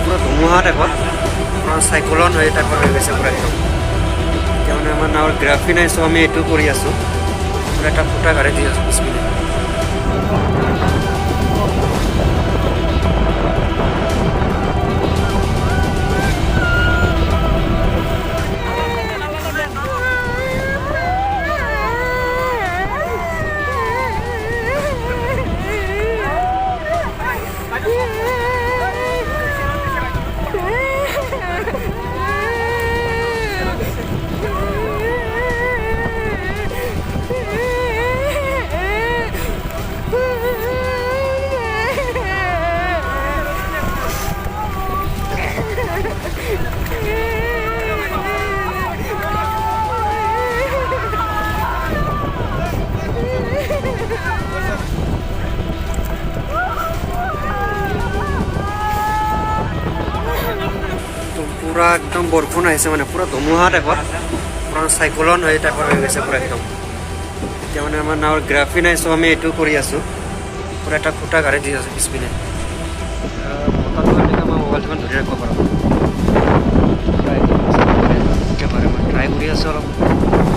পুরো ধুমুহা টাইপত সাইক্লন হয়ে টাইপত হয়ে গেছে পুরো একদম। এতিয়া মানে আমার নাওর গ্রাফি নাই, সো আমি এইটো কৰি আছো। পুরো একটা ফুটা গাড়ি দিয়ে আছো পিছপিনে। পুরা একদম বরফুন আহিছে, মানে পুরা ধুমুহা টাইপত পুরা সাইক্লন হয়ে টাইপত হয়ে গেছে পুরা একদম। এতিয়া মানে আমার নাওর গ্রাফি নাই, সো আমি এইটো কৰি আছো। পুৰো একটা ফুটা গাড়ি দিয়ে আছে পিছপিনে। আমাৰ মোবাইলটো ধৰে ৰাখব পাৰো। একেবাৰে মই ট্ৰাই কৰি আছো অলপ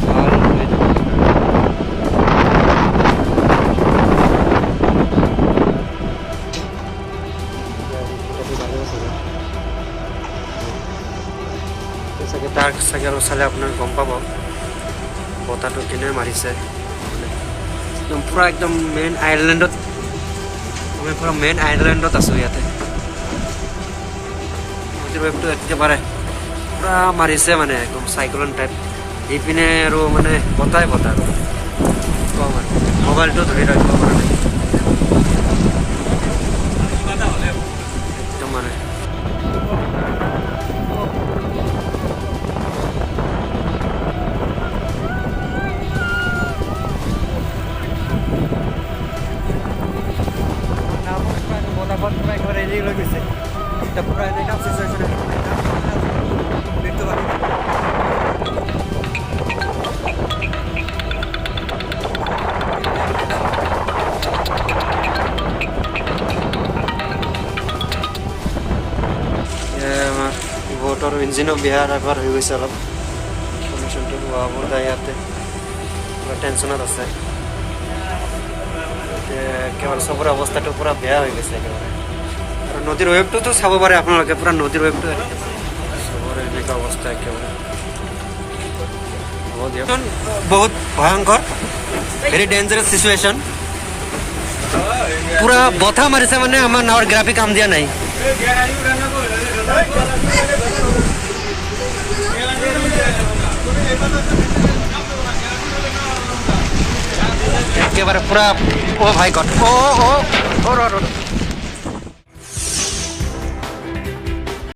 ভাল হৈ যাব। তাৰ চাগে আৰু চালে আপোনাৰ গম পাব বতাহটো কেনে মাৰিছে। একদম পুৰা একদম মেইন আইলেণ্ডত, আমি পুৰা মেইন আইলেণ্ডত আছোঁ ইয়াতে। নদীৰ ৱেভটো একেবাৰে পুৰা মাৰিছে, মানে একদম চাইক্লন টাইপ। ইপিনে আৰু মানে বতাহ আৰু মানে মোবাইলটো ধৰি ৰাখিব পৰা নাই একদম মানে। লৈ গৈছে এতিয়া পুৰা এনেকুৱা চিচুৱেশ্যন বটৰ ইঞ্জিনো বেয়া টাইপৰ হৈ গৈছে অলপ। কণ্ডিশ্যনটো হোৱাব যায় ইয়াতে, পুৰা টেনশ্যনত আছে একেবাৰে। চবৰে অৱস্থাটো পুৰা বেয়া হৈ গৈছে একেবাৰে। আৰু নদীৰ ৱেভটোতো চাব পাৰে আপোনালোকে, পুৰা নদীৰ ৱেভটো চবৰে এনেকুৱা অৱস্থা একেবাৰে। হ'ব দিয়ক, বহুত ভয়ংকৰ, ভেৰি ডেঞ্জাৰাছ চিচুৱেশ্যন। পুৰা বতাহ মাৰিছে, মানে আমাৰ নাৱৰ গ্ৰাফি কাম দিয়া নাই। একেবাৰে পুৰা ও ভাই গড ও ও ও